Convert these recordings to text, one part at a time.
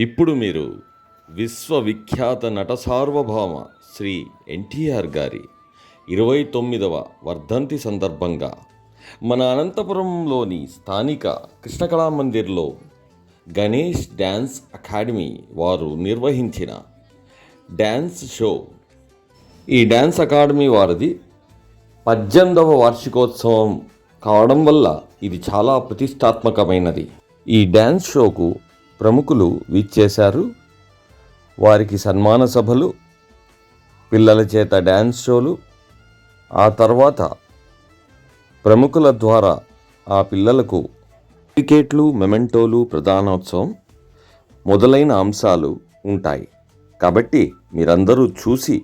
ఇప్పుడు మీరు విశ్వవిఖ్యాత నట సార్వభౌమ శ్రీ ఎన్టీఆర్ గారి 29వ వర్ధంతి సందర్భంగా మన అనంతపురంలోని స్థానిక కృష్ణకళామందిర్లో గణేష్ డ్యాన్స్ అకాడమీ వారు నిర్వహించిన డ్యాన్స్ షో. ఈ డ్యాన్స్ అకాడమీ వారిది 18వ వార్షికోత్సవం కావడం వల్ల ఇది చాలా ప్రతిష్టాత్మకమైనది. ఈ డ్యాన్స్ షోకు ప్రముఖులు విచ్చేశారు. వారికి సన్మాన సభలు, పిల్లల చేత డ్యాన్స్ షోలు, ఆ తర్వాత ప్రముఖుల ద్వారా ఆ పిల్లలకు టికెట్లు, మెమెంటోలు, ప్రధానోత్సవం మొదలైన అంశాలు ఉంటాయి. కాబట్టి మీరందరూ చూసి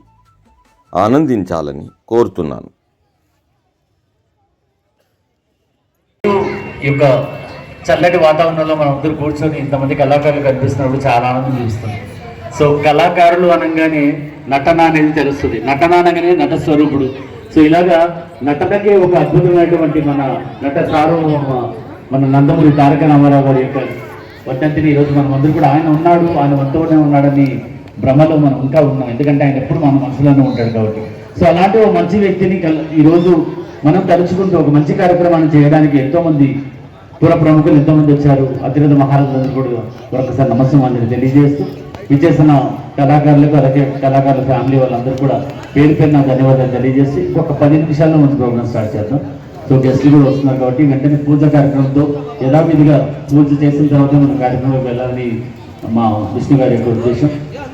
ఆనందించాలని కోరుతున్నాను. ఈ యొక్క చల్లటి వాతావరణంలో మనం అందరూ కూర్చొని ఇంతమంది కళాకారులు కనిపిస్తున్నప్పుడు చాలా ఆనందం చూస్తుంది. సో కళాకారులు అనగానే నటన అనేది తెలుస్తుంది. నటన అనగానే నట స్వరూపుడు. సో ఇలాగా నటనకే ఒక అద్భుతమైనటువంటి మన నట సార్వభౌమ మన నందమూరి తారక రామారావు గారి యొక్క వర్ధంతిని ఈరోజు మనం అందరూ కూడా ఆయన ఉన్నాడు, ఆయన వంతోనే ఉన్నాడని భ్రమలో మనం ఇంకా ఉన్నాం. ఎందుకంటే ఆయన ఎప్పుడు మన మనసులోనే ఉంటాడు కాబట్టి. సో అలాంటి ఒక మంచి వ్యక్తిని ఈరోజు మనం తలుచుకుంటూ ఒక మంచి కార్యక్రమాన్ని చేయడానికి ఎంతోమంది పుర ప్రముఖులు ఎంతోమంది వచ్చారు. అతిరథ మహారాజులందరూ కూడా మరొకసారి నమస్కారం తెలియజేస్తూ విచ్చేసిన కళాకారులకు, అలాగే కళాకారుల ఫ్యామిలీ వాళ్ళందరూ కూడా పేరు పేరున ధన్యవాదాలు తెలియజేసి ఇంకొక 10 నిమిషాల్లో మనం ప్రోగ్రామ్ స్టార్ట్ చేద్దాం. సో గెస్టులు కూడా వస్తున్నారు కాబట్టి వెంటనే పూజ కార్యక్రమంతో యథావిధిగా పూజ చేసిన తర్వాత మనం కార్యక్రమంలోకి వెళ్ళాలని మా విష్ణు గారి యొక్క ఉద్దేశం.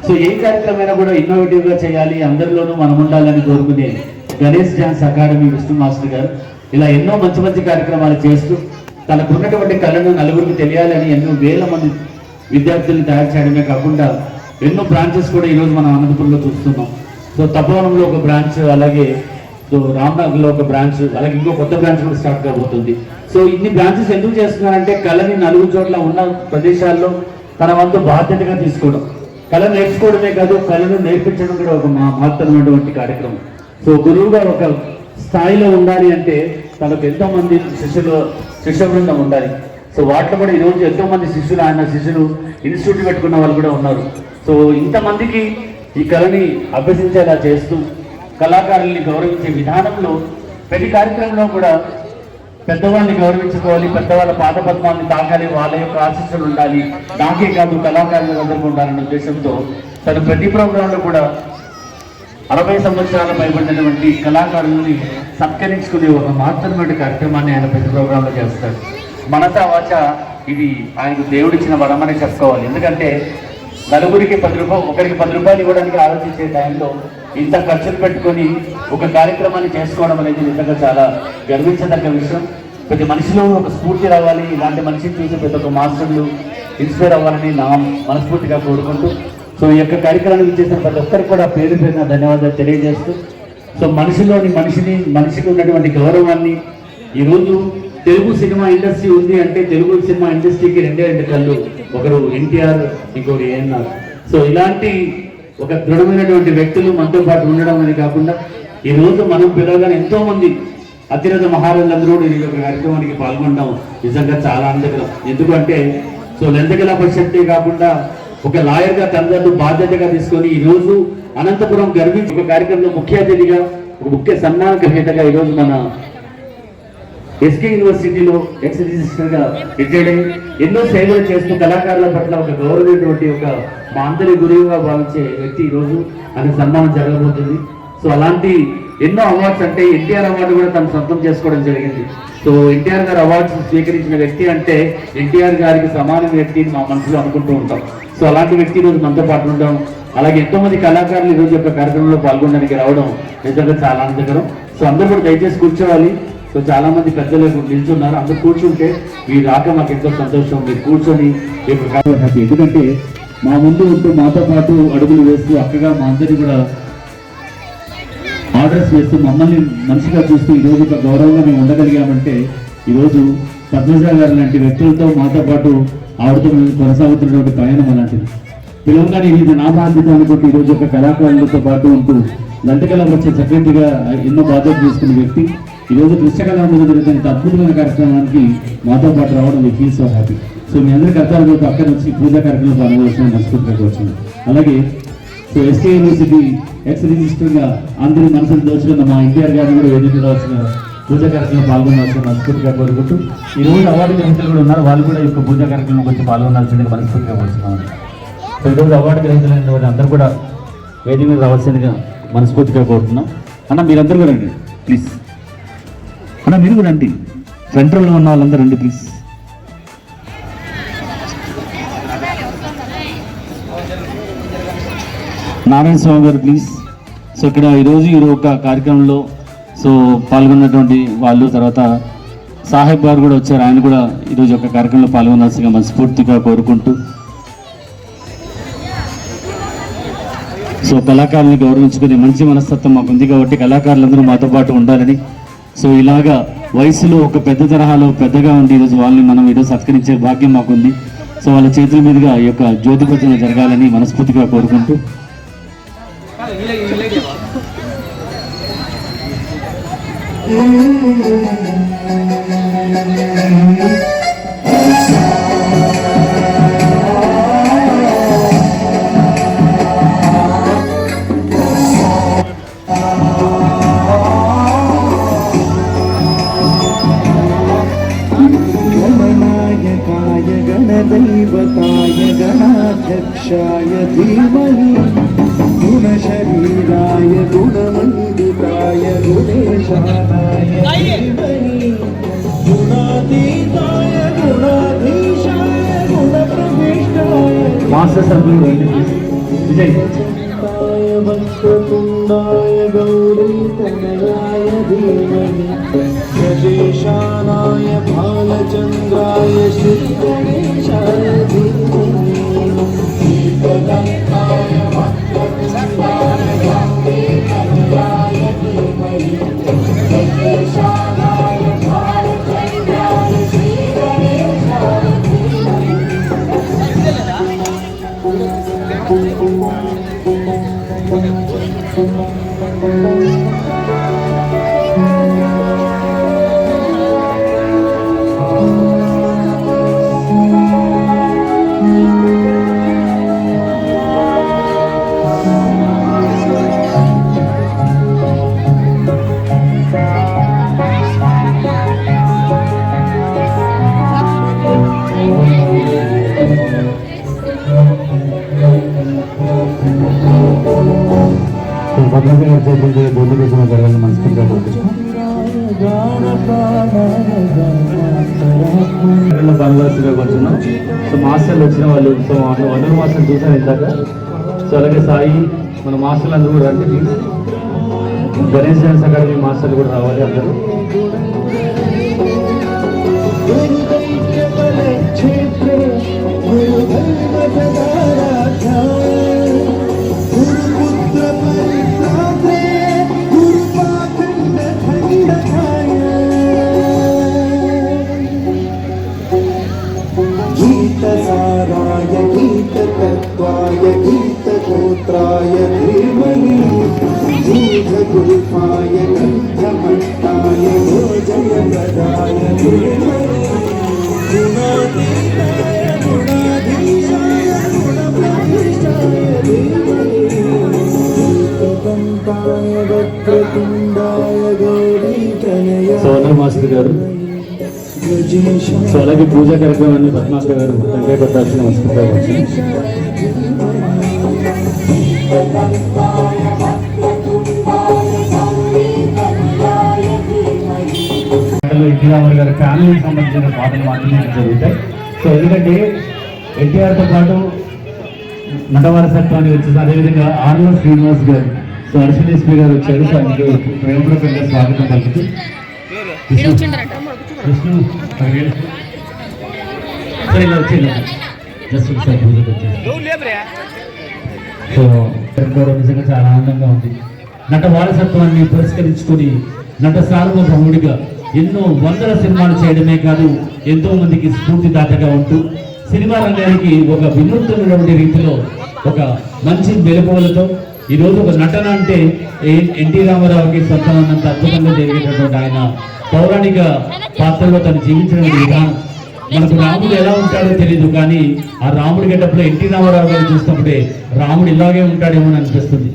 సో ఏ కార్యక్రమైనా కూడా ఇన్నోవేటివ్గా చేయాలి, అందరిలోనూ మనం ఉండాలని కోరుకునే Ganesh dance academy Vishnu master గారు ఇలా ఎన్నో మంచి మంచి కార్యక్రమాలు చేస్తూ తనకున్నటువంటి కళను నలుగురికి తెలియాలని ఎన్నో వేల మంది విద్యార్థులను తయారు చేయడమే కాకుండా ఎన్నో బ్రాంచెస్ కూడా ఈరోజు మనం అనంతపురంలో చూస్తున్నాం. సో తపోవనంలో ఒక బ్రాంచ్, అలాగే సో రామ్నగర్లో ఒక బ్రాంచ్, అలాగే ఇంకో కొత్త బ్రాంచ్ కూడా స్టార్ట్ కాబోతుంది. సో ఇన్ని బ్రాంచెస్ ఎందుకు చేస్తున్నారంటే కళని నలుగురు చోట్ల ఉన్న ప్రదేశాల్లో తన వంతు బాధ్యతగా తీసుకోవడం, కళ నేర్చుకోవడమే కాదు కళను నేర్పించడం కూడా ఒక మహత్తరమైనటువంటి కార్యక్రమం. సో గురువుగా ఒక స్థాయిలో ఉండాలి అంటే తనకు ఎంతో మంది శిష్య బృందం ఉండాలి. సో వాటిలో కూడా ఈరోజు ఎంతో మంది శిష్యులు, ఆయన శిష్యులు ఇన్స్టిట్యూట్ పెట్టుకున్న వాళ్ళు కూడా ఉన్నారు. సో ఇంతమందికి ఈ కళని అభ్యసించేలా చేస్తూ కళాకారుల్ని గౌరవించే విధానంలో ప్రతి కార్యక్రమంలో కూడా పెద్దవాళ్ళని గౌరవించుకోవాలి, పెద్దవాళ్ళ పాదపద్మాన్ని తాకాలి, వాళ్ళ యొక్క ఆశీస్సులు ఉండాలి, నాకే కాదు కళాకారులు అందరికీ ఉండాలనే ఉద్దేశంతో తను ప్రతి ప్రోగ్రాంలో కూడా 60 సంవత్సరాల పైబడినటువంటి కళాకారులని సత్కరించుకునే ఒక మహత్తరమైన కార్యక్రమాన్ని ఆయన ప్రతి ప్రోగ్రాంలో చేస్తాడు. మనసా వాచ ఇది ఆయనకు దేవుడిచ్చిన వరమని చెప్పుకోవాలి. ఎందుకంటే నలుగురికి 10 రూపాయలు, ఒకరికి 10 రూపాయలు ఇవ్వడానికి ఆలోచించే టైంలో ఇంత ఖర్చులు పెట్టుకొని ఒక కార్యక్రమాన్ని చేసుకోవడం అనేది నిజంగా చాలా గర్వించదగ్గ విషయం. ప్రతి మనిషిలో ఒక స్ఫూర్తి రావాలి, ఇలాంటి మనిషిని చూసి ప్రతి ఒక్క మాస్టర్లు ఇన్స్పైర్ అవ్వాలని నా మనస్ఫూర్తిగా కోరుకుంటూ సో ఈ యొక్క కార్యక్రమానికి చేసిన ప్రతి ఒక్కరికి కూడా పేరు పేరున ధన్యవాదాలు తెలియజేస్తూ సో మనిషికి ఉన్నటువంటి గౌరవాన్ని ఈరోజు తెలుగు సినిమా ఇండస్ట్రీ ఉంది అంటే తెలుగు సినిమా ఇండస్ట్రీకి 2 కళ్ళు, ఒకరు ఎన్టీఆర్, ఇంకొకరు ఏఎన్ఆర్. సో ఇలాంటి ఒక దృఢమైనటువంటి వ్యక్తులు మనతో పాటు ఉండడం అని కాకుండా ఈరోజు మనం పిలవగానే ఎంతో మంది అతిరథ మహారాజులందరూ ఈ యొక్క కార్యక్రమానికి పాల్గొనడం నిజంగా చాలా ఆనందకరం. ఎందుకంటే సో లలిత పరిషత్తే కాకుండా ఒక లాయర్గా తనదన్ను బాధ్యతగా తీసుకొని ఈరోజు అనంతపురం గర్వించి ఒక కార్యక్రమంలో ముఖ్య అతిథిగా, ఒక ముఖ్య సన్మాన గ్రహీతగా ఈరోజు మన ఎస్కే యూనివర్సిటీలో ఎక్స్ రిజిస్టర్గా రిటైర్డ్ అయ్యి ఎన్నో సేవలు చేస్తూ కళాకారుల పట్ల ఒక గౌరవమైనటువంటి ఒక మా అందరి గురువుగా భావించే వ్యక్తి ఈరోజు ఆయన సన్మానం జరగబోతుంది. సో అలాంటి ఎన్నో అవార్డ్స్ అంటే ఎన్టీఆర్ అవార్డు కూడా తను సొంతం చేసుకోవడం జరిగింది. సో ఎన్టీఆర్ గారు అవార్డ్స్ స్వీకరించిన వ్యక్తి అంటే ఎన్టీఆర్ గారికి సమాన వ్యక్తిని మా మనసులో అనుకుంటూ ఉంటాం. సో అలాంటి వ్యక్తి ఈరోజు మనతో పాటు ఉండడం, అలాగే ఎంతో మంది కళాకారులు ఈరోజు యొక్క కార్యక్రమంలో పాల్గొనడానికి రావడం నిజంగా చాలా ఆనందకరం. సో అందరూ కూడా దయచేసి కూర్చోవాలి. సో చాలా మంది పెద్దలు నిల్చున్నారు, అందరూ కూర్చుంటే మీరు రాక మాకు ఎంతో సంతోషం. మీరు కూర్చొని ఈ యొక్క కార్యక్రమం హ్యాపీ. ఎందుకంటే మా ముందు ఉంటూ మాతో పాటు అడుగులు వేస్తూ అక్కగా మా అందరినీ కూడా ఆర్డర్స్ వేస్తూ మమ్మల్ని మనిషిగా చూస్తూ ఈరోజు ఒక గౌరవంగా మేము ఉండగలిగామంటే ఈరోజు పద్మజ గారు లాంటి వ్యక్తులతో మాతో పాటు ఆవిడతో మేము కొనసాగుతున్నటువంటి ప్రయాణం అలాంటిది. పిలవగానే ఇది నా బాధ్యత అనుకుంటూ ఈరోజు ఒక కళాకారులతో పాటు ఉంటూ లంటకళ వచ్చే సెక్రటరీగా ఎన్నో బాధ్యతలు తీసుకున్న వ్యక్తి ఈరోజు కృష్ణకళ జరుగుతున్న అద్భుతమైన కార్యక్రమానికి మాతో పాటు రావడం we feel so happy. So మీ అందరికీ అర్థాలు పక్కన వచ్చి పూజా కార్యక్రమం పాల్గొనవలసిన మనస్ఫూర్తిగా కోరుతున్నాను. అలాగే సో ఎస్కే యూనివర్సిటీ ఎక్స్ రిజిస్టర్గా అందరి మనసులు దోచుకున్న మా ఎన్టీఆర్ గారిని కూడా వేదిక రావాల్సిన పూజా కార్యక్రమం పాల్గొనాల్సిన మనస్ఫూర్తిగా కోరుకుంటూ ఈ రోజు అవార్డు గ్రహీతలు కూడా ఉన్నారు, వాళ్ళు కూడా ఈ యొక్క పూజా కార్యక్రమం వచ్చి పాల్గొనాల్సిందిగా మనస్ఫూర్తిగా కోరుతున్నాను. సో ఈరోజు అవార్డు గ్రహీతలైన వాళ్ళు అందరూ కూడా వేదిక మీద రావాల్సిందిగా మనస్ఫూర్తిగా కోరుతున్నాం. అన్న మీరందరూ కూడా రండి ప్లీజ్. అన్న మీరు కూడా రండి, సెంట్రల్లో ఉన్న వాళ్ళందరూ రండి ప్లీజ్. నారాయణ స్వామి గారు ప్లీజ్. సో ఇక్కడ ఈరోజు ఈ ఒక కార్యక్రమంలో సో పాల్గొన్నటువంటి వాళ్ళు, తర్వాత సాహెబ్ గారు కూడా వచ్చారు, ఆయన కూడా ఈరోజు ఒక కార్యక్రమంలో పాల్గొనాల్సిందిగా మనస్ఫూర్తిగా కోరుకుంటూ సో కళాకారుల్ని గౌరవించుకునే మంచి మనస్తత్వం మాకు ఉంది కాబట్టి కళాకారులందరూ మాతో పాటు ఉండాలని, సో ఇలాగా వయసులో ఒక పెద్ద తరహాలో పెద్దగా ఉండి ఈరోజు వాళ్ళని మనం ఈరోజు సత్కరించే భాగ్యం మాకుంది. సో వాళ్ళ చేతుల మీదుగా ఈ యొక్క జ్యోతి భజన జరగాలని మనస్ఫూర్తిగా కోరుకుంటూ गणदैवताय गणाध्यक्षाय धीमहि गुणशरीराय गुणमण्डिताय गुणेशानाय धीमहि गुणातीताय गुणाधीशाय गुणप्रविष्टाय మాస్టర్ సభ్యులు విజయ్ वक्रतुण्डाय गौरीतनयाय धीमहि गजेशानाय भालचन्द्राय श्रीगणेशाय धीमहि दीपदन्ताय वक्रतुण्डाय गौरीतनयाय धीमहि गजेशानाय भालचन्द्राय श्रीगणेशाय धीमहि మనస్ఫూర్తిగా కోరుకుంటున్నాం. పాల్గొనాల్సిందిగా కోరుతున్నాం. సో మాస్టర్లు వచ్చిన వాళ్ళు, సో వనరు మాస్టర్ చూసాను ఇందాక. సో అలాగే సాయి మన మాస్టర్లు అందరూ కూడా రండి ప్లీజ్. గణేష్ డాన్స్ అకాడమీ మాస్టర్లు కూడా రావాలి అందరూ. गीतसाराय गीततत्त्वाय गीतगोत्राय धीमहि गूढगुल्फाय गन्धमट्टाय गोजयगदाय धीमहि गुणातीताय गुणाधीशाय गुणप्रविष्टाय धीमहि दीपदन्ताय वक्रतुण्डाय गौरीतनयाय సో వనరు మాస్టర్ గారు, సో అలాగే పూజా కార్యక్రమాన్ని పద్మాకర్ గారు వెంకయ్య కొట్టాల్సిన మనస్ఫూర్తిగా కోరుతున్నాం. ఎన్టీఆర్ గారి ఫ్యామిలీకి సంబంధించిన పాటలు మాత్రమే జరుగుతాయి. సో ఎందుకంటే ఎన్టీఆర్తో పాటు నటవారసత్వాన్ని వచ్చేసి అదేవిధంగా ఆర్లో శ్రీనివాస్ గారు, సో హర్షలేశ్వరి గారు వచ్చారు. సో ఆయనకి ప్రేమపూర్వకంగా స్వాగతం పలుకుతూ విష్ణు సో ఇలా వచ్చింది జస్ట్ ఒకసారి పూజకు వచ్చేసి. సో నిజంగా చాలా ఆనందంగా ఉంది. నట వారసత్వాన్ని పురస్కరించుకొని నట సార్వభౌముడిగా ఎన్నో వందల సినిమాలు చేయడమే కాదు, ఎంతో మందికి స్ఫూర్తిదాతగా ఉంటూ సినిమా రంగానికి ఒక వినూత్నమైనటువంటి రీతిలో ఒక మంచి మెలకువలతో ఈరోజు ఒక నటన అంటే ఎన్టీ రామారావుకి సొంతమైనంత అద్భుతంగా జరిగేటటువంటి ఆయన పౌరాణిక పాత్రలో తను జీవించిన విధానం మనకు రాముడు ఎలా ఉంటాడో తెలియదు, కానీ ఆ రాముడి గెటప్లో ఎన్టీ రామారావు గారు చూసినప్పుడే రాముడు ఇలాగే ఉంటాడేమో అని అనిపిస్తుంది.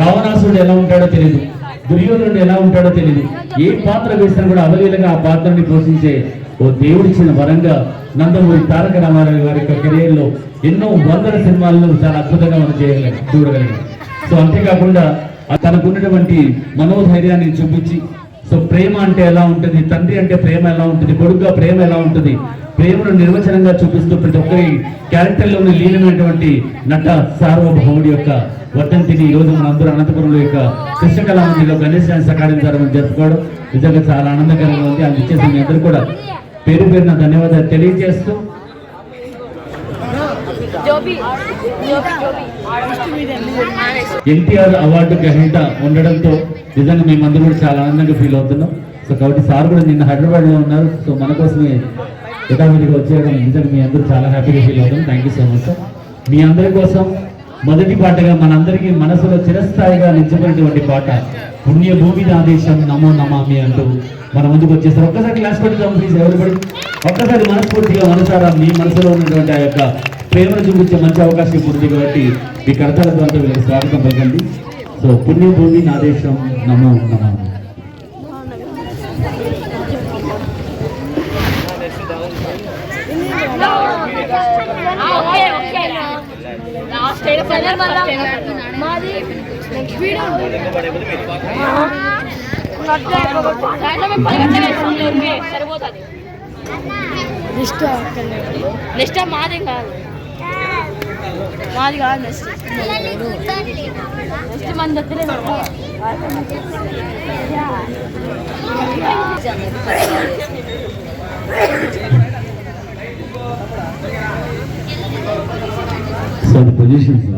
రావణాసురుడు ఎలా ఉంటాడో తెలియదు, దుర్యోధనుడు ఎలా ఉంటాడో తెలియదు. ఏ పాత్ర వేసినా కూడా అవలీలగా ఆ పాత్రని పోషించే ఓ దేవుడిచ్చిన వరంగా నందమూరి తారక రామారావు గారి యొక్క కెరీర్లో ఎన్నో వందల సినిమాలను చాలా అద్భుతంగా మనం చూడగలిగాం. సో అంతేకాకుండా తనకున్నటువంటి మనోధైర్యాన్ని చూపించి, సో ప్రేమ అంటే ఎలా ఉంటుంది, తండ్రి అంటే ప్రేమ ఎలా ఉంటుంది, కొడుకుగా ప్రేమ ఎలా ఉంటుంది, ప్రేమను నిర్వచనంగా చూపిస్తూ ప్రతి ఒక్కరి క్యారెక్టర్లోని లీనమైనటువంటి నట సార్వభౌముడి యొక్క వర్ధంతిని ఈ రోజు మనందరూ అనంతపురంలో యొక్క కృష్ణకళామందిలో గణేష్ డాన్స్ అకాడమీ ద్వారా మనం జరుపుకోవడం నిజంగా చాలా ఆనందకరంగా ఉంది. అది ఇచ్చేసి మీ అందరూ కూడా పేరు పేరున ధన్యవాదాలు తెలియజేస్తూ ఎన్టీఆర్ అవార్డు గ్రహీత ఉండడంతో నిజంగా మేమందరూ కూడా చాలా ఆనందంగా ఫీల్ అవుతున్నాం. సో కాబట్టి సార్ కూడా నిన్న హైదరాబాద్ లో ఉన్నారు. సో మన కోసమే యథావిధిగా వచ్చేయడం నిజంగా మీ అందరూ చాలా హ్యాపీగా ఫీల్ అవుతాం. Thank you so much sir. మీ అందరి కోసం మొదటి పాటగా మనందరికీ మనసులో చిరస్థాయిగా నిలిచిపోయినటువంటి పాట పుణ్యభూమి ఆదేశం నమో నమామి అంటూ మన ముందుకు వచ్చేస్తారు. ఒక్కసారి క్లాస్ పెడతాం ప్లీజ్ ఎవరిబడి. ఒక్కసారి మనస్ఫూర్తిగా మనసారా మీ మనసులో ఉన్నటువంటి ఆ యొక్క ప్రేమను చూపించే మంచి అవకాశం ఉంది కాబట్టి మీ కర్తలతో అంతా వీళ్ళకి స్వాగతం పలకండి. సో పుణ్యభూమి ఆదేశం నమో నమామి. నెక్స్ట్ మాది కాదు నెక్స్ట్ మన దగ్గర సో పొజిషన్స్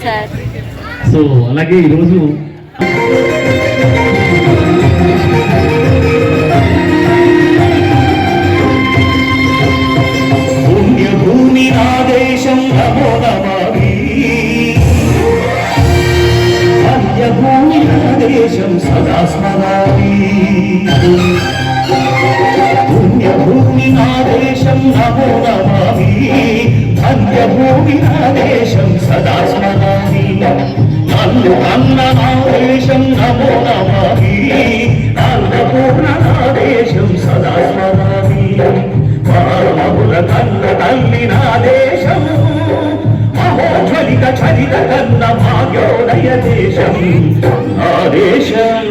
సార్. సో అలాగే ఈరోజు పుణ్యభూమి ఆదేశం నమో నమామి పుణ్యభూమి ఆదేశం సదా స్మరామి పుణ్యభూమి ఆదేశం నమో నమామి ధన్యభూమి ఆదేశం సదా స్మరామి నల్లు అన్ననాదేశం నమో నమామి అన్నపూర్ణనాదేశం సదా స్మరామి మానవుల కన్న తల్లినాదేశం మహోజ్వలిత చరిత కన్న భాగ్యోదయ దేశం ఆదేశం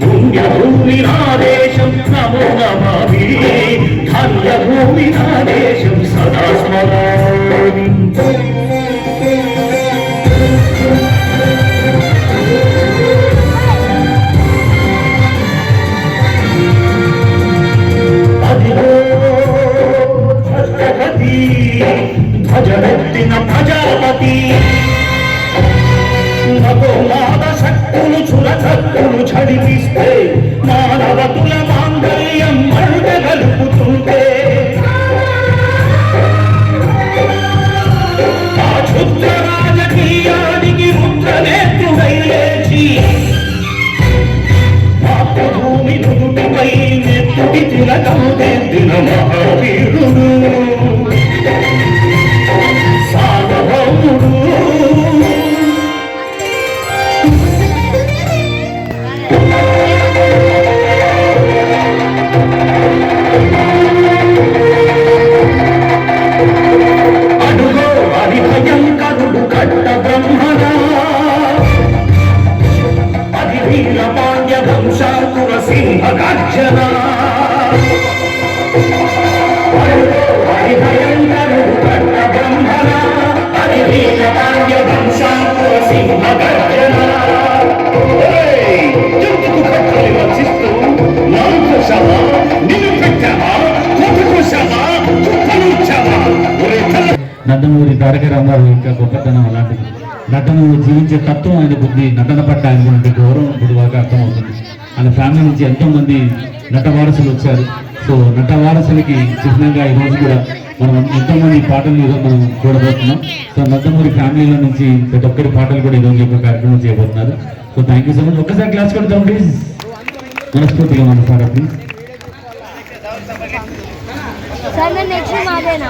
పుణ్యభూమినాదేశం నమో నమామి ధన్యభూమినాదేశం సదా స్మరామి. భజమెత్తిన ప్రజాపతి నగోమాద శక్తులు చురచత్తులు ఝడిపిస్తే మానవతుల మాంగళ్యం మరుగలుపుతుంటే ఆ క్షుద్ర రాజకీయానికి రుద్రనేత్రుడై లేచి మాతృభూమి నుదుటిపై నెత్తుటి తిలకం తెద్దిన మహావీరుడు సార్వభౌముడు అడుగో అది భయంకరుడు కట్ట బ్రహ్మణ అది వీర పాండ్య వంశాకుర సింహ గర్జన అది భయంకరుడు కట్ట బ్రహ్మణ అది వీర పాండ్య వంశాకుర సింహ గర్జన. ఎందుకు కట్టలు వచ్చిస్తూ నాలుకోసమా నిన్ను పెట్టావా కొట్టుకోసమా కుప్పలుచ్చావా. నందమూరి తారక రామారావు యొక్క గొప్పతనం అలాంటిది. నటను జీవించే తత్వం ఆయన బుద్ధి, నటన పట్ల ఆయనకున్న గౌరవం ఇప్పుడు బాగా అర్థమవుతుంది. ఆయన ఫ్యామిలీ నుంచి ఎంతో మంది నట వారసులు వచ్చారు. సో నట వారసులకి చిహ్నంగా ఈ రోజు కూడా మనం ఎంతో మంది పాటలు ఈరోజు మనం చూడబోతున్నాం. సో నందమూరి ఫ్యామిలీలో నుంచి ప్రతి ఒక్కరి పాటలు కూడా ఈరోజు యొక్క కార్యక్రమం చేయబోతున్నారు. So thank you so much. ఒక్కసారి క్లాస్ కొడతాం ప్లీజ్, మనస్ఫూర్తిగా మన సార్ ప్లీజ్. సార్ నేను నెక్స్ట్ మాదేనా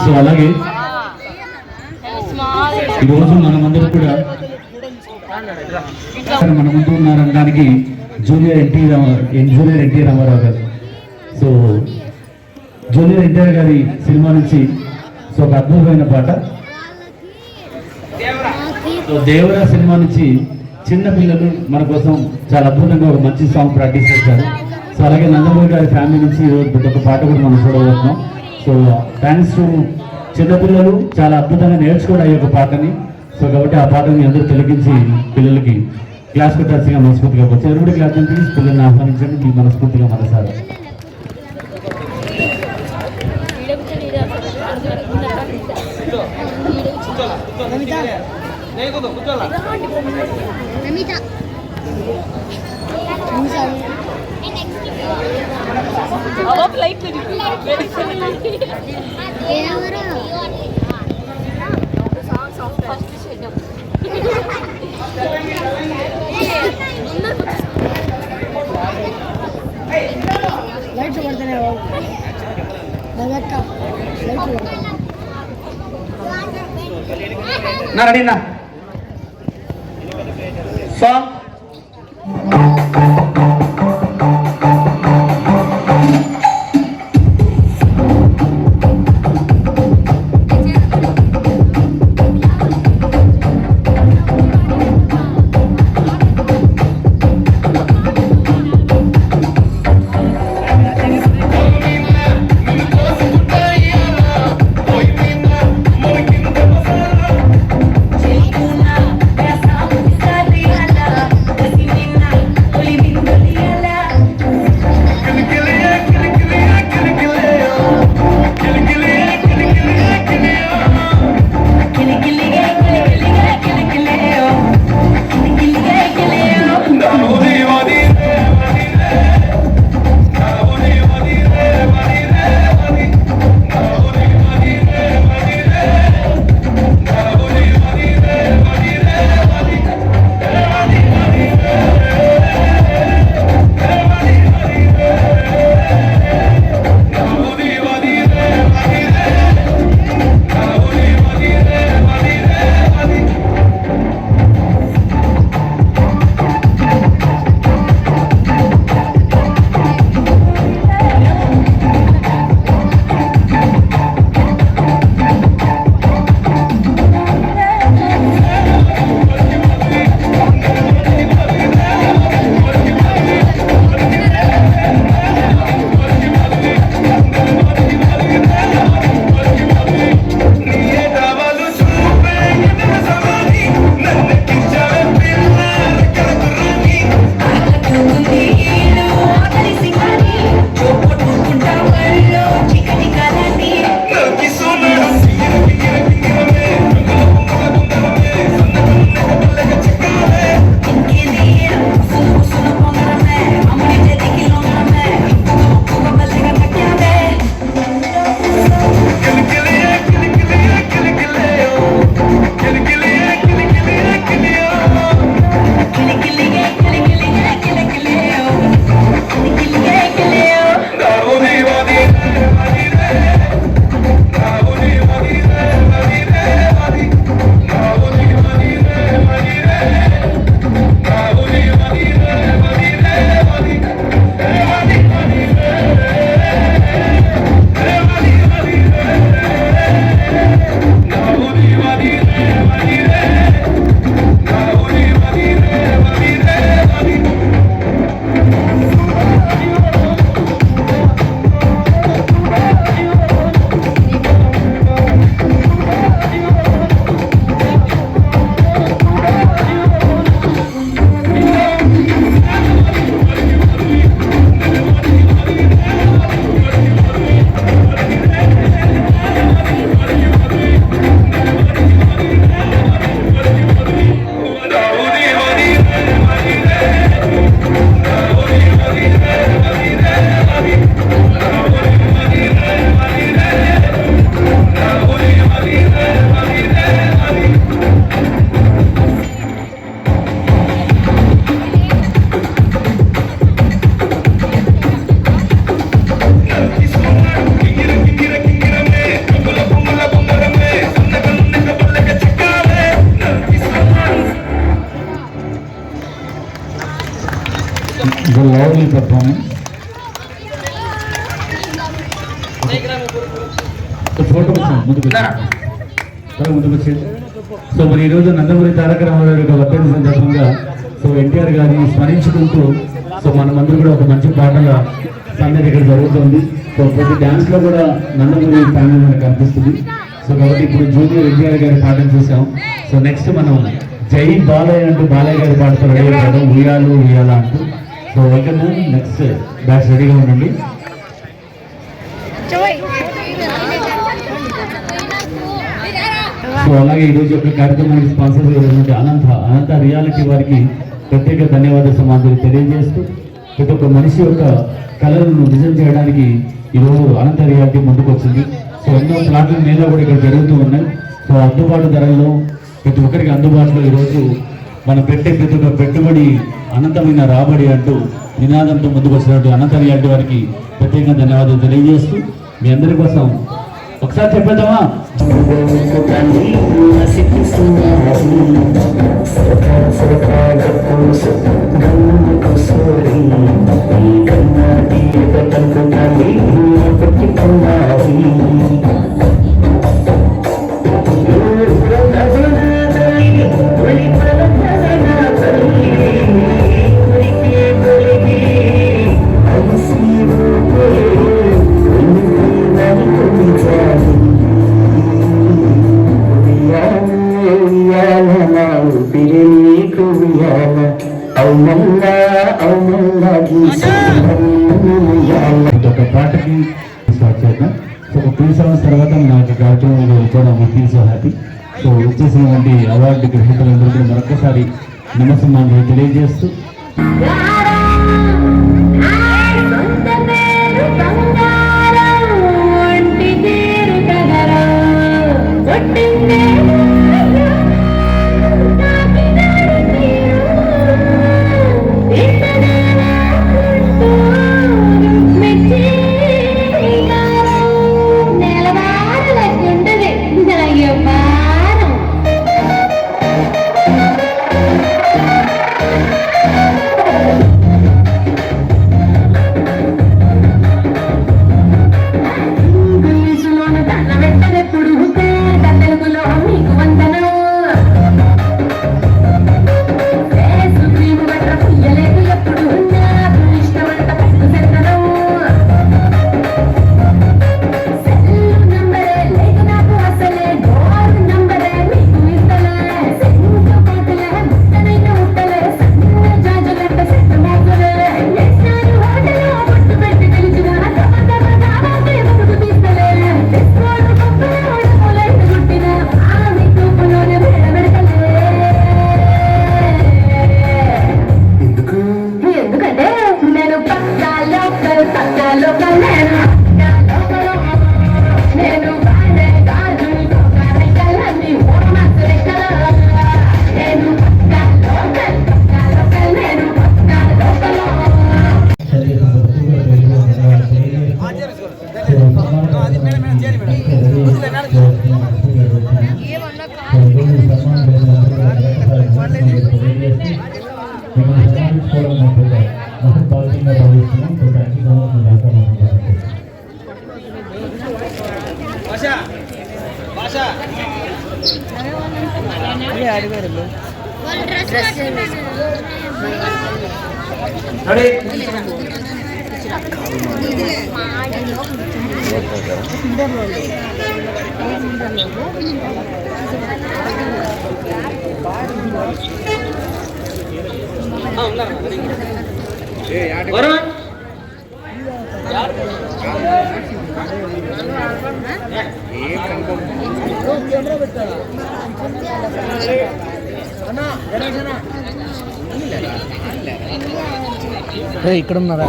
సో అలాగే ఈరోజు మనమందరం కూడా మన ముందు ఉన్నారనడానికి జూనియర్ ఎన్టీ రామారావు గారు. సో జూనియర్ ఎన్టీఆర్ గారి సినిమా నుంచి సో ఒక అద్భుతమైన పాట. సో దేవరా సినిమా నుంచి చిన్న పిల్లలు మన కోసం చాలా అద్భుతంగా ఒక మంచి సాంగ్ ప్రాక్టీస్ చేశారు. సో అలాగే నందమూరి గారి ఫ్యామిలీ నుంచి ఒక పాట కూడా మనం చూడబోతున్నాం. సో థ్యాంక్స్ టు చిన్నపిల్లలు చాలా అద్భుతంగా నేర్చుకోవడం ఈ యొక్క పాటని. సో కాబట్టి ఆ పాటని అందరూ తిలకించి పిల్లలకి క్లాస్ కొట్టాల్సిగా మనస్ఫూర్తిగా వచ్చి ఎవరి క్లాస్ ప్లీజ్ పిల్లల్ని ఆహ్వానించండి మీ మనస్ఫూర్తిగా మనసారా. నా రెడీనా song Essa lovely performance. Photo ముందుకు వచ్చేది. సో మరి ఈరోజు నందమూరి తారక రామారావు యొక్క వర్ధంతి సందర్భంగా సో ఎన్టీఆర్ గారిని స్మరించుకుంటూ సో మనమందరూ కూడా ఒక మంచి పాటల సందడి ఇక్కడ జరుగుతుంది. సో ప్రతి డ్యాన్స్లో కూడా నందమూరి ఫ్యామిలీ మనకు కనిపిస్తుంది. సో కాబట్టి ఇప్పుడు జూనియర్ ఎన్టీఆర్ గారి పాటను చూసాం. సో నెక్స్ట్ మనం జై బాలయ్య అంటూ బాలయ్య గారి పాటతో రెడీ అయ్యారు, ఉయ్యాలు ఉయ్యాల అంటూ. సో వెల్కమ్, నెక్స్ట్ బ్యాచ్ రెడీగా ఉండండి. సో అలాగే ఈరోజు యొక్క కార్యక్రమానికి స్పాన్సర్ చేసినటువంటి అనంత రియాలిటీ వారికి ప్రత్యేక ధన్యవాద సమాధానం తెలియజేస్తూ ప్రతి ఒక్క మనిషి యొక్క కళలను నిజం చేయడానికి ఈరోజు అనంత రియాలిటీ ముందుకు వచ్చింది. సో ఎన్నో ప్లాట్ల మీద కూడా ఇక్కడ జరుగుతూ ఉన్నాయి. సో అందుబాటు ధరల్లో ప్రతి ఒక్కరికి అందుబాటులో ఈరోజు మనం పెట్టే ప్రతి ఒక్క పెట్టుబడి అనంతమైన రాబడి అంటూ నినాదంతో ముందుకు వచ్చినటువంటి అనంత రియాలిటీ వారికి ప్రత్యేకంగా ధన్యవాదాలు తెలియజేస్తూ మీ అందరి కోసం ఒకసారి చెప్పేద్దామా? ఒక పాటకి స్టార్ట్ చేద్దాం. సో ఒక 2 songs తర్వాత నాకు కార్యక్రమంలో కూడా ఫీల్ సో హ్యాపీ. సో వచ్చేసినటువంటి అవార్డు గ్రహీతలందరూ కూడా మరొకసారి నమస్కారాలు తెలియజేస్తూ ఇక్కడ ఉన్నారా?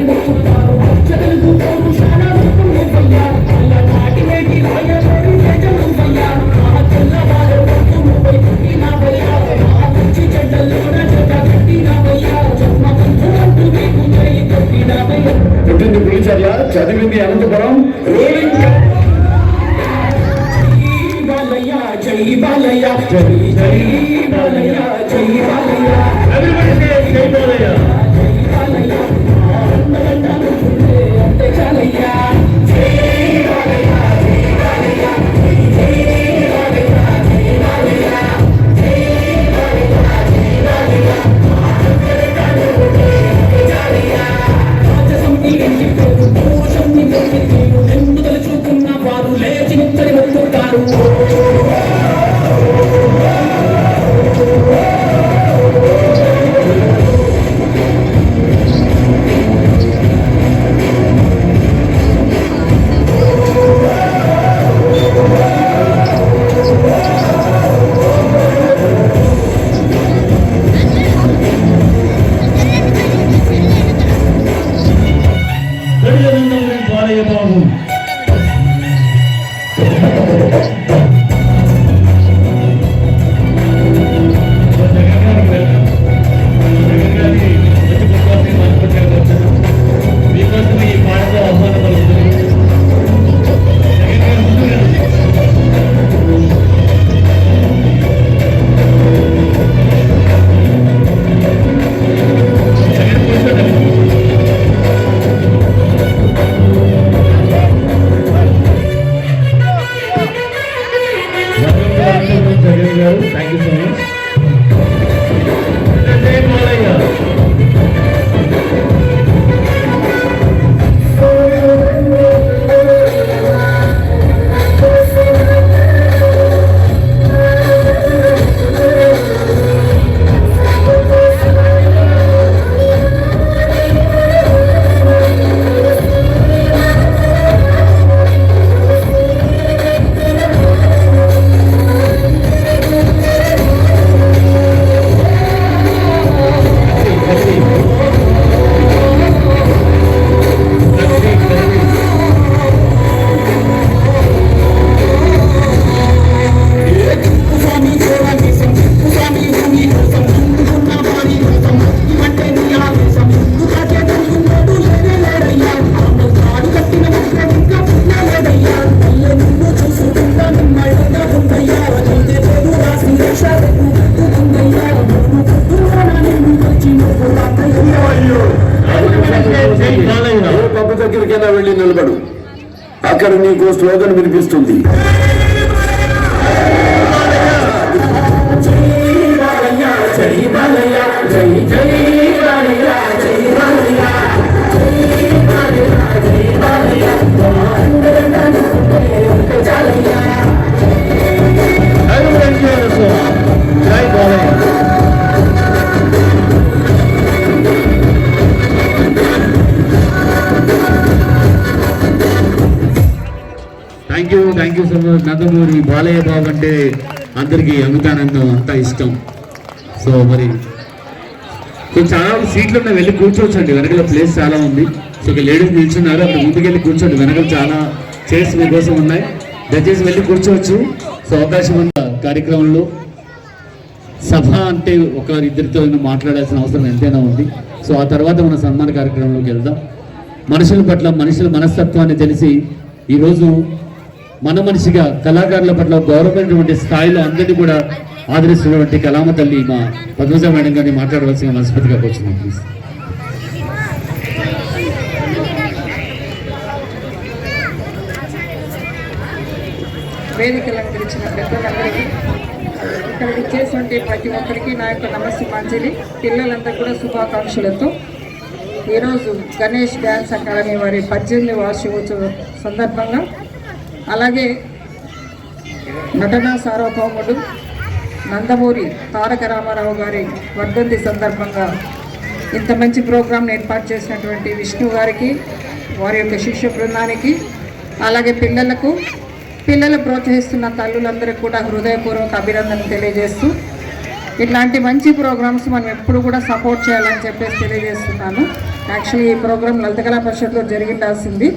Thank you. జై జై బాలయ్య జై బాలయ్య ఎవరిబడి జై బాలయ్య బాలయ్య బాబు మీకోసం ఈ పాటతో ఆహ్వానం పలుకుతుంది. జగన్ గారు థ్యాంక్ యూ సో మచ్. జై బాలయ్య పబ్బు దగ్గరికైనా వెళ్ళి నిలబడు. అక్కడ నీకు స్లోగన్ వినిపిస్తుంది. జై Balayya thank you so much. Nandamuri Balayya Babu అంటే అందరికీ అమితానందం, అంతా ఇష్టం. సో మరి చాలా సీట్లు ఉన్నాయి, వెళ్ళి కూర్చోవచ్చు అండి. వెనకల ప్లేస్ చాలా ఉంది. సో ఇక లేడీస్ నిల్చున్నారు, అక్కడ ముందుకెళ్ళి కూర్చోండి. వెనకలు చాలా చైర్స్ మీకోసం ఉన్నాయి, దయచేసి వెళ్ళి కూర్చోవచ్చు. సో అవకాశం ఉన్న కార్యక్రమంలో సభ అంటే ఒకరిద్దరితో మాట్లాడాల్సిన అవసరం ఎంతైనా ఉంది. సో ఆ తర్వాత మన సన్మాన కార్యక్రమంలోకి వెళ్దాం. మనుషుల పట్ల మనుషుల మనస్తత్వాన్ని తెలిసి ఈరోజు మన మనిషిగా కళాకారుల పట్ల గౌరవమైనటువంటి స్థాయిలో అందరినీ కూడా ఆదరిస్తున్నటువంటి కళామ తల్లి మా పద్మజ మేడం గారిని మాట్లాడవలసిన మనస్ఫూర్తిగా కూర్చున్నాం ప్లీజ్. వేదికలను పిలిచిన పెద్దలందరికీ, ఇక్కడ ఇచ్చేటువంటి ప్రతి ఒక్కరికి నా యొక్క నమస్సుమాంజలి. పిల్లలంతా కూడా శుభాకాంక్షలతో ఈరోజు గణేష్ డ్యాన్స్ అకాడమీ వారి 18వ వార్షికోత్సవం సందర్భంగా, అలాగే నటనా సార్వభౌముడు నందమూరి తారక రామారావు గారి వర్ధంతి సందర్భంగా ఇంత మంచి ప్రోగ్రాంను ఏర్పాటు చేసినటువంటి విష్ణు గారికి, వారి యొక్క శిష్య బృందానికి, అలాగే పిల్లలు ప్రోత్సహిస్తున్న తల్లులందరికీ కూడా హృదయపూర్వక అభినందనలు తెలియజేస్తూ, ఇట్లాంటి మంచి ప్రోగ్రామ్స్ మనం ఎప్పుడు కూడా సపోర్ట్ చేయాలని చెప్పేసి తెలియజేస్తున్నాను. యాక్చువల్లీ ఈ ప్రోగ్రామ్ లలిత కళా పరిషత్లో జరిగిండాల్సింది,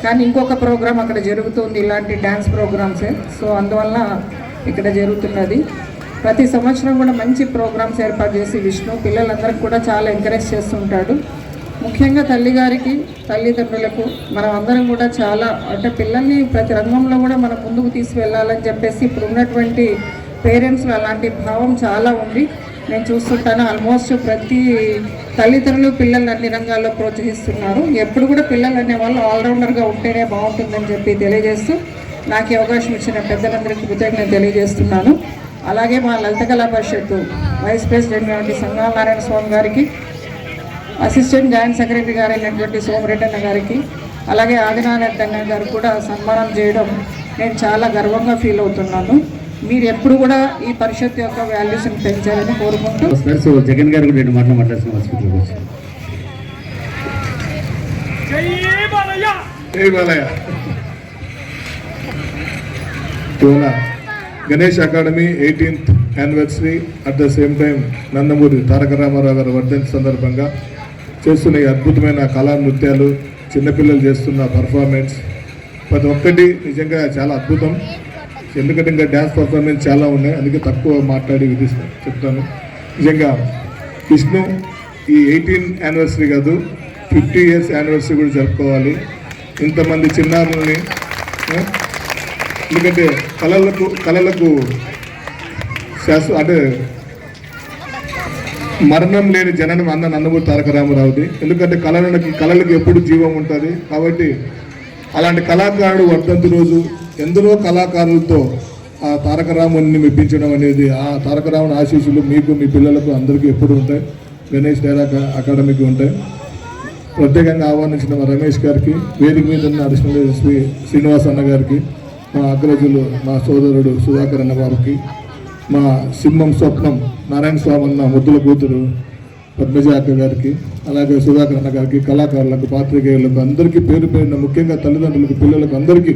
కానీ ఇంకొక ప్రోగ్రాం అక్కడ జరుగుతుంది, ఇలాంటి డ్యాన్స్ ప్రోగ్రామ్సే. సో అందువల్ల ఇక్కడ జరుగుతున్నది. ప్రతి సంవత్సరం కూడా మంచి ప్రోగ్రామ్స్ ఏర్పాటు చేసి విష్ణు పిల్లలందరికీ కూడా చాలా ఎంకరేజ్ చేస్తుంటాడు. ముఖ్యంగా తల్లిగారికి, తల్లిదండ్రులకు మనం అందరం కూడా చాలా అంటే పిల్లల్ని ప్రతి రంగంలో కూడా మనం ముందుకు తీసుకువెళ్ళాలని చెప్పేసి ఇప్పుడు ఉన్నటువంటి పేరెంట్స్లో అలాంటి భావం చాలా ఉంది. నేను చూస్తుంటాను ఆల్మోస్ట్ ప్రతి తల్లిదండ్రులు పిల్లలు అన్ని రంగాల్లో ప్రోత్సహిస్తున్నారు. ఎప్పుడు కూడా పిల్లలు అనేవాళ్ళు ఆల్రౌండర్గా ఉంటేనే బాగుంటుందని చెప్పి తెలియజేస్తూ నాకు ఈ అవకాశం ఇచ్చిన పెద్దలందరికీ కృతజ్ఞతలు తెలియజేస్తున్నాను. అలాగే మా లలిత కళా పరిషత్తు వైస్ ప్రెసిడెంట్ సంగాల నారాయణ స్వామి గారికి, అసిస్టెంట్ జాయింట్ సెక్రటరీ గారు అయినటువంటి సోమరెడ్డి అన్న గారికి, అలాగే ఆదినారాయణ అన్న గారు కూడా సన్మానం చేయడం నేను చాలా గర్వంగా ఫీల్ అవుతున్నాను. మీరు ఎప్పుడు కూడా ఈ పరిషత్ యొక్క వాల్యూస్ని పెంచాలని కోరుకుంటూ సో జగన్ గారు కూడా 2 మాటలు మాట్లాడుతున్నాం హాస్పిటల్కి వచ్చి. ఇవాళ Ganesh academy 18th anniversary at the same time Nandamuri Taraka Rama Rao గారి వర్ధంతి సందర్భంగా చేస్తున్న ఈ అద్భుతమైన కళా నృత్యాలు, చిన్నపిల్లలు చేస్తున్న పర్ఫార్మెన్స్ ప్రతి ఒక్కటి నిజంగా చాలా అద్భుతం. ఎందుకంటే ఇంకా డ్యాన్స్ పర్ఫార్మెన్స్ చాలా ఉన్నాయి, అందుకే తక్కువ మాట్లాడి చెప్తాను. నిజంగా విష్ణు ఈ 18th యానివర్సరీ కాదు 50 years యానివర్సరీ కూడా జరుపుకోవాలి. ఇంతమంది చిన్నారులని, ఎందుకంటే కళలకు అంటే మరణం లేని జననం అన్న నందమూరి తారక రామారావుది. ఎందుకంటే కళలకు ఎప్పుడు జీవం ఉంటుంది. కాబట్టి అలాంటి కళాకారుడు వర్ధంతి రోజు ఎందరో కళాకారులతో ఆ తారక రాముని మెప్పించడం అనేది, ఆ తారక రాముని ఆశీస్సులు మీకు, మీ పిల్లలకు అందరికీ ఎప్పుడు ఉంటాయి. గణేష్ డైలాగ్ అకాడమీకి ఉంటాయి. ప్రత్యేకంగా ఆహ్వానించిన మా రమేష్ గారికి, వేదిక మీద ఉన్న అడిషనల్ ఎస్పీ శ్రీనివాస్ అన్న గారికి, మా అగ్రజులు మా సోదరుడు సుధాకర్ అన్న గారికి, మా సింహం స్వప్నం నారాయణ స్వామి అన్న ముద్దుల కూతురు పద్మజ అక్క గారికి, అలాగే సుధాకర్ అన్న గారికి, కళాకారులకు, పాత్రికేయులకు అందరికీ పేరు పేరున, ముఖ్యంగా తల్లిదండ్రులకు, పిల్లలకు అందరికీ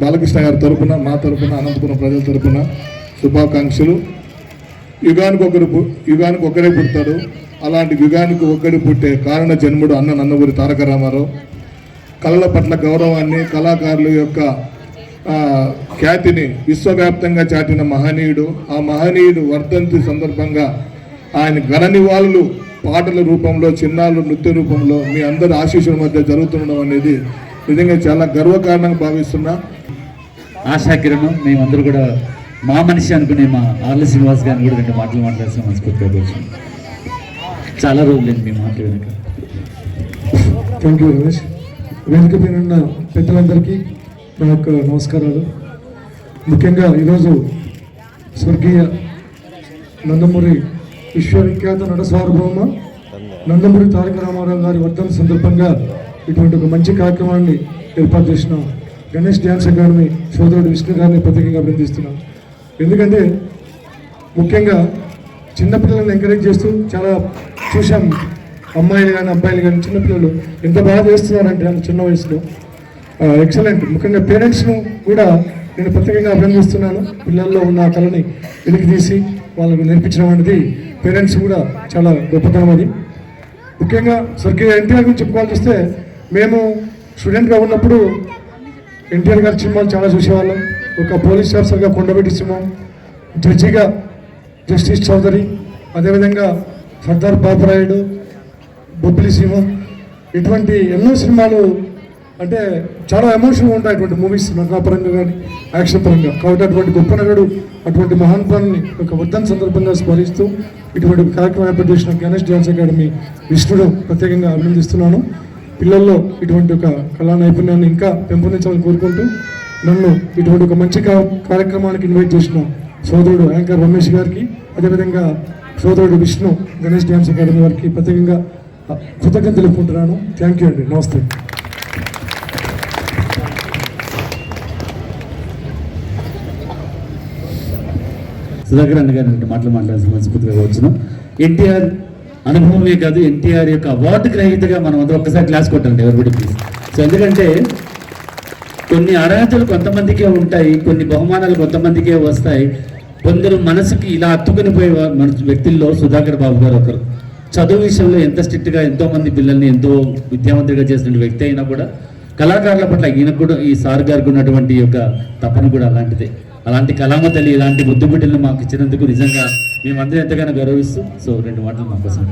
బాలకృష్ణ గారి తరపున, మా తరపున, అనంతపురం ప్రజల తరపున శుభాకాంక్షలు. యుగానికి ఒకరే పుడతారు. అలాంటి యుగానికి ఒక్కడి పుట్టే కారణ జన్ముడు అన్న నందమూరి తారక రామారావు. కళల పట్ల గౌరవాన్ని, కళాకారుల యొక్క ఖ్యాతిని విశ్వవ్యాప్తంగా చాటిన మహనీయుడు. ఆ మహనీయుడు వర్ధంతి సందర్భంగా ఆయన ఘన నివాళులు పాటల రూపంలో, చిన్నాళ్ళు నృత్య రూపంలో మీ అందరి ఆశీస్సుల మధ్య జరుగుతుండడం అనేది నిజంగా చాలా గర్వకారణంగా భావిస్తున్నా. ఆశాకిరణం మేమందరూ కూడా మా మనిషి అనుకునే మా ఆర్ల శ్రీనివాస్ గారిని కూడా 2 మాటలు మాట్లాడుతున్నాం మనస్ఫూర్తిగా వచ్చాం. చాలా రోజులు మీ మాట్లాడాక. Thank you Ramesh. వేదిక పైన ఉన్న పెద్దలందరికీ నా యొక్క నమస్కారాలు. ముఖ్యంగా ఈరోజు స్వర్గీయ నందమూరి విశ్వవిఖ్యాత నట సార్వభౌమ నందమూరి తారక రామారావు గారి వర్ధంతి సందర్భంగా ఇటువంటి ఒక మంచి కార్యక్రమాన్ని ఏర్పాటు చేసిన గణేష్ డ్యాన్స్ అకాడమీ సోదరుడు విష్ణు గారిని ప్రత్యేకంగా అభినందిస్తున్నాను. ఎందుకంటే ముఖ్యంగా చిన్నపిల్లలను ఎంకరేజ్ చేస్తూ చాలా చూసాం. అమ్మాయిలు కానీ అబ్బాయిలు కానీ చిన్నపిల్లలు ఎంత బాగా చేస్తున్నారంటే అంత చిన్న వయసులో ఎక్సలెంట్. ముఖ్యంగా పేరెంట్స్ను కూడా నేను ప్రత్యేకంగా అభినందిస్తున్నాను. పిల్లల్లో ఉన్న కళని వెలికి తీసి వాళ్ళకు నేర్పించడం అనేది పేరెంట్స్ కూడా చాలా గొప్పతనం. అది ముఖ్యంగా స్వర్గీయ ఎన్టీఆర్ గురించి చెప్పుకోవాల్సి వస్తే, మేము స్టూడెంట్గా ఉన్నప్పుడు ఎన్టీఆర్ గారి సినిమాలు చాలా చూసేవాళ్ళం. ఒక పోలీస్ ఆఫీసర్గా కొండబెట్టి సింహం, జడ్జిగా జస్టిస్ చౌదరి, అదేవిధంగా సర్దార్ బాబురాయుడు, బొబ్బిలి సింహం, ఇటువంటి ఎన్నో సినిమాలు అంటే చాలా ఎమోషన్గా ఉంటాయి అటువంటి మూవీస్, నటనాపరంగా కానీ యాక్షన్ పరంగా. కాబట్టి అటువంటి గొప్ప నటుడు, అటువంటి మహానుభావుని ఒక వర్ధంతి సందర్భంగా స్మరిస్తూ ఇటువంటి కార్యక్రమం ఏర్పాటు చేసిన గణేష్ డ్యాన్స్ అకాడమీ విష్ణుడు ప్రత్యేకంగా అభినందిస్తున్నాను. పిల్లల్లో ఇటువంటి ఒక కళా నైపుణ్యాన్ని ఇంకా పెంపొందించాలని కోరుకుంటూ, నన్ను ఇటువంటి ఒక మంచి కార్యక్రమానికి ఇన్వైట్ చేసిన సోదరుడు యాంకర్ రమేష్ గారికి, అదేవిధంగా సోదరుడు విష్ణు గణేష్ డ్యాన్స్ అకాడమీ వారికి ప్రత్యేకంగా కృతజ్ఞతలు తెలుపుకుంటున్నాను. థ్యాంక్ యూ అండి. నమస్తే. సుధాకర్ అన్న గారు 2 మాటలు మాట్లాడాల్సిన మనస్ఫూర్తిగా వచ్చిన ఎన్టీఆర్ అనుభవమే కాదు, ఎన్టీఆర్ యొక్క అవార్డు గ్రహీతగా మనం అందరూ ఒక్కసారి క్లాస్ కొట్టండి ఎవరిబడి ప్లీజ్. సో ఎందుకంటే కొన్ని అర్హతలు కొంతమందికే ఉంటాయి, కొన్ని బహుమానాలు కొంతమందికే వస్తాయి. కొందరు మనసుకి ఇలా అత్తుకుని పోయే వ్యక్తుల్లో సుధాకర్ బాబు గారు ఒకరు. చదువు విషయంలో ఎంత స్ట్రిక్ట్గా ఎంతోమంది పిల్లల్ని ఎంతో విద్యావంతుడిగా చేసిన వ్యక్తి అయినా కూడా కళాకారుల పట్ల ఈయనకు కూడా, ఈ సార్ గారికి ఉన్నటువంటి యొక్క తపన కూడా అలాంటిదే. అలాంటి కళామ తల్లి ఇలాంటి ముద్దు బిడ్డలను మాకు ఇచ్చినందుకు నిజంగా మేమందరం ఎంతగానో గౌరవిస్తూ. సో 2 మాటలు మా కోసం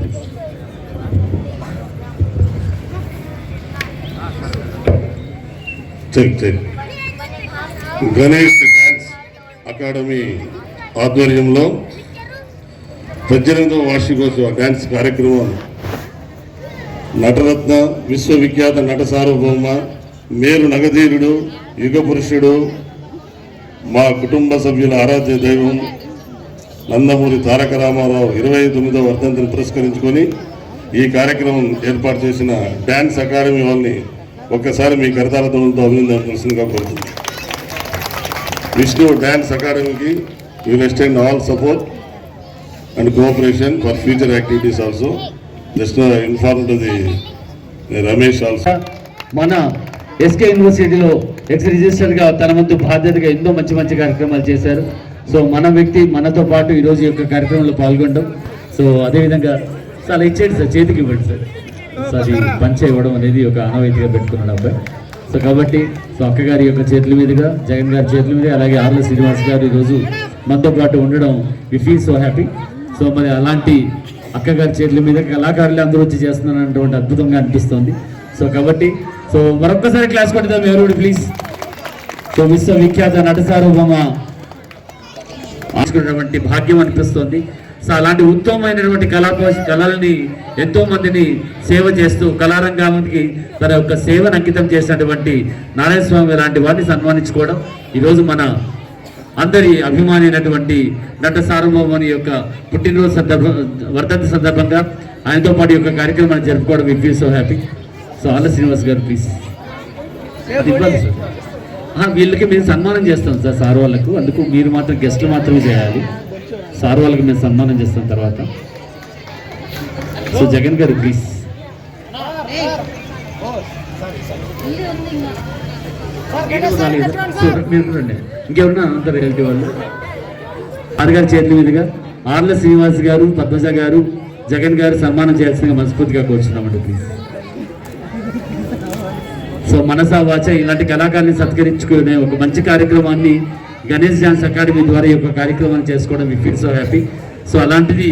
గణేష్ డ్యాన్స్ అకాడమీ ఆధ్వర్యంలో 18వ వార్షికోత్సవ డ్యాన్స్ కార్యక్రమం నటరత్న విశ్వవిఖ్యాత నట సార్వభౌమ మేరు నగధీరుడు యుగ పురుషుడు మా కుటుంబ సభ్యుల ఆరాధ్య దైవం నందమూరి తారక రామారావు 29వ వర్ధంతిని పురస్కరించుకొని ఈ కార్యక్రమం ఏర్పాటు చేసిన డ్యాన్స్ అకాడమీ వాళ్ళని ఒక్కసారి మీ కరతాళ ధ్వనులతో అభినందించాల్సిందిగా కోరుతుంది. విష్ణు డ్యాన్స్ అకాడమీకి will extend all support and cooperation for future activities also. Just inform to the Ramesh also. మన ఎస్కే యూనివర్సిటీలో ఎక్స్ రిజిస్టర్గా తన వంతు బాధ్యతగా ఎన్నో మంచి మంచి కార్యక్రమాలు చేశారు. సో మన వ్యక్తి మనతో పాటు ఈరోజు ఈ యొక్క కార్యక్రమంలో పాల్గొనడం. సో అదేవిధంగా చాలా ఇచ్చేయండి సార్, చేతికి ఇవ్వండి సార్. సో అది పంచ ఇవ్వడం అనేది ఒక ఆనవాయితీగా పెట్టుకున్నాడు అబ్బాయి. సో కాబట్టి సో అక్కగారి యొక్క చేతుల మీదుగా, జగన్ గారి చేతుల మీద, అలాగే ఆర్ల శ్రీనివాస్ గారు ఈరోజు మనతో పాటు ఉండడం we feel so happy. So మరి అలాంటి అక్కగారి చేతుల మీద కళాకారులు అందరూ వచ్చి చేస్తున్నారన్నటువంటి అద్భుతంగా అనిపిస్తుంది. సో కాబట్టి సో మరొక్కసారి క్లాస్ కొట్టుదాం ఎవరు ప్లీజ్. సో విశ్వవిఖ్యాత నట సార్వభౌమ ఆశించుకున్నటువంటి భాగ్యం అనిపిస్తుంది. సో అలాంటి ఉత్తమమైనటువంటి కళల్ని ఎంతో మందిని సేవ చేస్తూ కళారంగానికి తన యొక్క సేవను అంకితం చేసినటువంటి నారాయణ స్వామి లాంటి వారిని సన్మానించుకోవడం ఈరోజు మన అందరి అభిమాని అయినటువంటి నట సార్వభౌముని యొక్క పుట్టినరోజు వర్ధంతి సందర్భంగా ఆయనతో పాటు యొక్క కార్యక్రమాన్ని జరుపుకోవడం we feel so happy. So Arla Srinivas గారు ప్లీజ్ అది ఇవ్వాలి సార్. వీళ్ళకి మేము సన్మానం చేస్తాం సార్, సార్ వాళ్ళకు. అందుకు మీరు మాత్రం గెస్ట్లు మాత్రమే చేయాలి. సార్ వాళ్ళకి మేము సన్మానం చేస్తాం తర్వాత. సో జగన్ గారు ప్లీజ్. మీరు రండి. ఇంకెవరన్నా అందరు రిలేటివ్ వాళ్ళు ఆరుగారి చేతుల మీదుగా ఆర్ల శ్రీనివాస్ గారు, పద్మజ గారు, జగన్ గారు సన్మానం చేయాల్సిందిగా మనస్ఫూర్తిగా కోరుచున్నామండి ప్లీజ్. సో మనసా వాచ ఇలాంటి కళాకారుని సత్కరించుకునే ఒక మంచి కార్యక్రమాన్ని గణేష్ డ్యాన్స్ అకాడమీ ద్వారా ఈ యొక్క కార్యక్రమాన్ని చేసుకోవడం we feel so happy. So అలాంటిది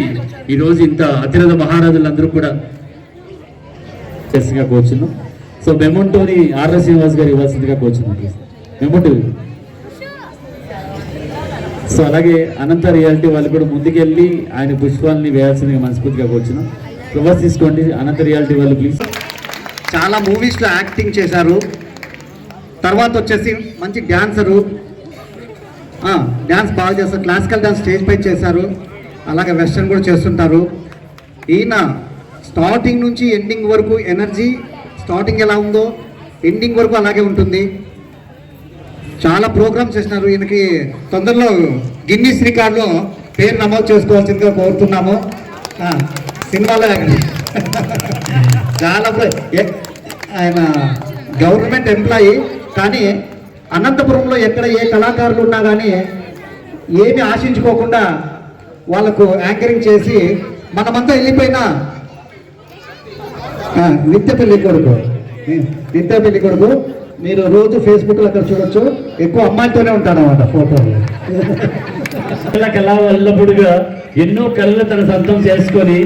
ఈరోజు ఇంత అతిరథ మహారాజులందరూ కూడా చేసిగా కోరుచున్నాం. సో మెమోంటోని ఆర్ల శ్రీనివాస్ గారు ఇవ్వాల్సిందిగా కోరుచున్నాం ప్లీజ్. మెమోంటో. సో అలాగే అనంత రియాలిటీ వాళ్ళు కూడా ముందుకెళ్ళి ఆయన పుష్పాలని వేయాల్సిందిగా మనస్ఫూర్తిగా కోరుచున్నాం. ప్రవాస్ తీసుకోండి అనంత రియాలిటీ వాళ్ళు ప్లీజ్. చాలా మూవీస్లో యాక్టింగ్ చేశారు. తర్వాత వచ్చేసి మంచి డ్యాన్సరు, డ్యాన్స్ బాగా చేస్తారు. క్లాసికల్ డ్యాన్స్ స్టేజ్ పై చేశారు, అలాగే వెస్టర్న్ కూడా చేస్తుంటారు. ఈయన స్టార్టింగ్ నుంచి ఎండింగ్ వరకు ఎనర్జీ, స్టార్టింగ్ ఎలా ఉందో ఎండింగ్ వరకు అలాగే ఉంటుంది. చాలా ప్రోగ్రామ్స్ చేసినారు. ఈయనకి తొందరలో గిన్నీస్ రికార్డులో పేరు నమోదు చేసుకోవాల్సిందిగా కోరుతున్నాము. సినిమాలో చాలా ఆయన గవర్నమెంట్ ఎంప్లాయీ, కానీ అనంతపురంలో ఎక్కడ ఏ కళాకారులు ఉన్నా కానీ ఏమి ఆశించుకోకుండా వాళ్ళకు యాంకరింగ్ చేసి మనమంతా వెళ్ళిపోయినా నిత్య పెళ్లి కొడుకు మీరు రోజు ఫేస్బుక్లో అక్కడ చూడొచ్చు. ఎక్కువ అమ్మాయితోనే ఉంటాడన్నమాట ఫోటోలు. కళా వల్లపుడుగా ఎన్నో కళలు తన సొంతం చేసుకొని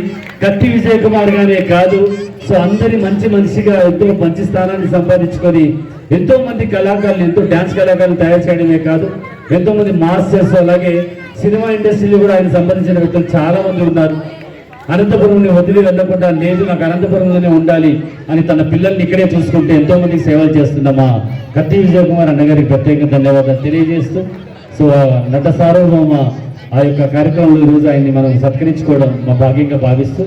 కత్తి విజయ్ కుమార్ గానే కాదు, సో అందరి మంచి మనిషిగా ఎంతో మంచి స్థానాన్ని సంపాదించుకొని ఎంతో మంది కళాకారులు, ఎంతో డ్యాన్స్ కళాకారులు తయారు చేయడమే కాదు, ఎంతో మంది మాస్టర్స్, అలాగే సినిమా ఇండస్ట్రీలో కూడా ఆయన సంబంధించిన వ్యక్తులు చాలా మంది ఉన్నారు. అనంతపురంని వదిలి వెళ్ళకుండా, లేదు నాకు అనంతపురంలోనే ఉండాలి అని తన పిల్లల్ని ఇక్కడే చూసుకుంటే ఎంతో మందికి సేవలు చేస్తున్న మా కత్తి విజయ్ కుమార్ అన్నగారికి ప్రత్యేక ధన్యవాదాలు తెలియజేస్తూ, సో నట సార్వభౌమ ఆ యొక్క కార్యక్రమంలో ఈరోజు ఆయన్ని మనం సత్కరించుకోవడం మా భాగ్యంగా భావిస్తూ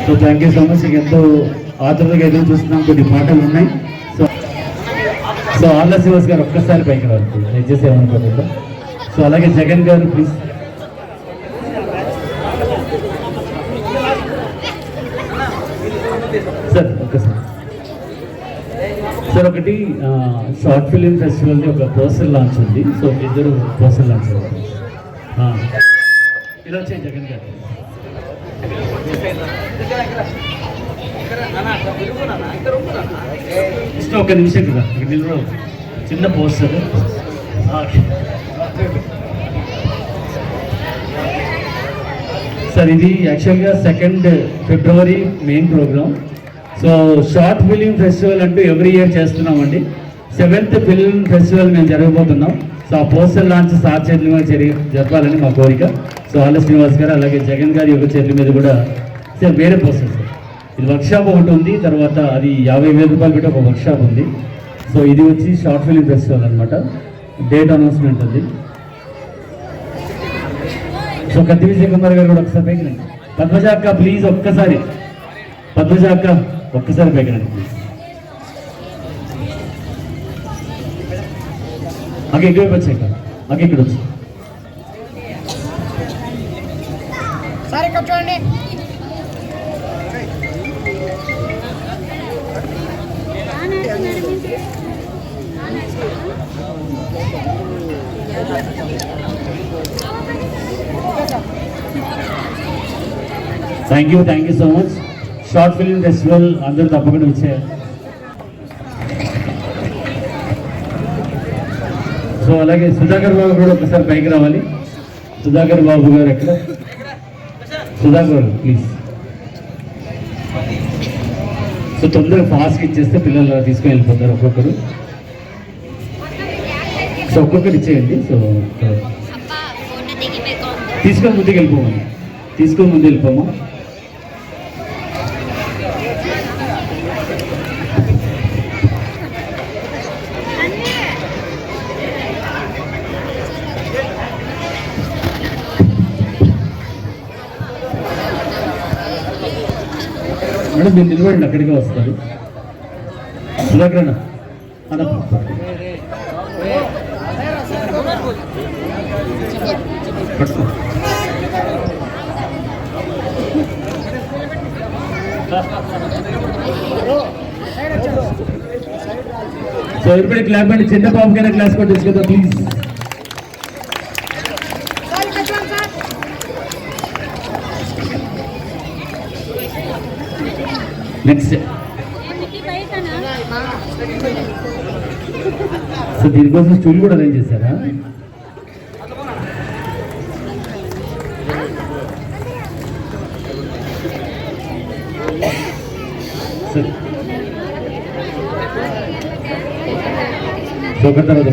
so thank you so much. ఎంతో ఆతృతగా ఎదురు చూస్తున్నాం. కొన్ని పాటలు ఉన్నాయి. సో ఆర్ల శ్రీనివాస్ గారు ఒక్కసారి పైకి రావాలి, నేను చేసేమనుకోకుండా. సో అలాగే జగన్ గారు ప్లీజ్. సార్ ఒక్కసారి. సార్ ఒకటి షార్ట్ ఫిలిం ఫెస్టివల్ది ఒక పోస్టర్ లాంచ్ ఉంది. సో ఇద్దరు పోస్టర్ లాంచ్ అవుతారు. ఇలా వచ్చాయి జగన్ గారు. ఒక నిమిషం కదా, చిన్న పోస్టర్. సార్ ఇది యాక్చువల్గా 2nd ఫిబ్రవరి main programme. So short film festival అంటూ ఎవ్రీ ఇయర్ చేస్తున్నామండి. 7th ఫిలిం ఫెస్టివల్ మేము జరగబోతున్నాం. సో ఆ పోస్టర్ లాంచ్ సార్ చేతుల మీద జరపాలని మా కోరిక. సో ఆళ్ళ శ్రీనివాస్ గారు అలాగే జగన్ గారి యొక్క చేతుల మీద కూడా సార్ వేరే పోస్టర్ సార్. ఇది వర్క్షాప్ ఒకటి ఉంది, తర్వాత అది 50,000 రూపాయలు పెట్టి ఒక వర్క్షాప్ ఉంది. సో ఇది వచ్చి షార్ట్ ఫిలిం ఫెస్టివల్ అనమాట. డేట్ అనౌన్స్మెంట్ ఉంది. సో కత్తి విజయ్ కుమార్ గారు కూడా ఒకసారి పైకి రండి. పద్మజ అక్క ప్లీజ్ ఒక్కసారి, పద్మజ అక్క ఒక్కసారి పైకి రండి ప్లీజ్. అక్క ఇటువైపు వచ్చాక, అక్క ఇక్కడ వచ్చి thank you so much. Short film festival అందరూ తప్పకుండా వచ్చారు. సో అలాగే సుధాకర్ బాబు కూడా ఒకసారి పైకి రావాలి. సుధాకర్ బాబు గారు ఎక్కడ? సుధాకర్ గారు ప్లీజ్. సో తొందరగా ఫాస్ట్గా ఇచ్చేస్తే పిల్లలు తీసుకొని వెళ్ళిపోతారు ఒక్కొక్కరు. సో ఒక్కొక్కరు ఇచ్చేయండి. సో తీసుకొని ముందుకు వెళ్ళిపోమని, తీసుకొని ముందు వెళ్ళిపోమా. మేడం మీరు నిలబడండి, అక్కడికే వస్తారు. సుధాకర్ అన్న పట్టుకో. సో ఎవరిపై క్లాప్ అండి. చిన్న పాపకైనా క్లాస్ కొట్టేసి కదా ప్లీజ్. నెక్స్ట్ సో దీనికోసం స్టూల్ కూడా అరేంజ్ చేశారా? సో ఒక తర్వాత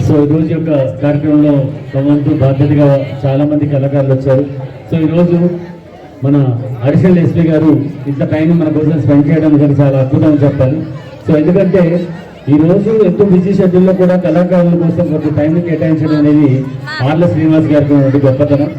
సో ఈరోజు యొక్క కార్యక్రమంలో తమ బాధ్యతగా చాలామంది కళాకారులు వచ్చారు. సో ఈరోజు మన అడిషనల్ ఎస్పీ గారు ఇంత టైం మన కోసం స్పెండ్ చేయడం కానీ చాలా అద్భుతం చెప్పాలి. సో ఎందుకంటే ఈరోజు ఎంతో బిజీ షెడ్యూల్లో కూడా కళాకారుల కోసం కొంత టైం కేటాయించడం అనేది ఆళ్ళ శ్రీనివాస్ గారికి గొప్పతనం.